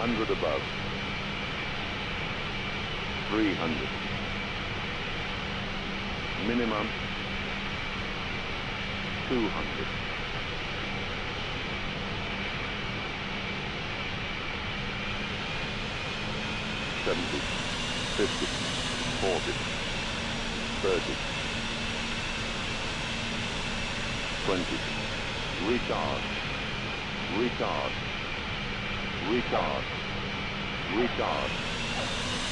100 above. 300. Minimum. 200. 70, 50, 40, 30, 20. Retard. Retard. Retard. Retard.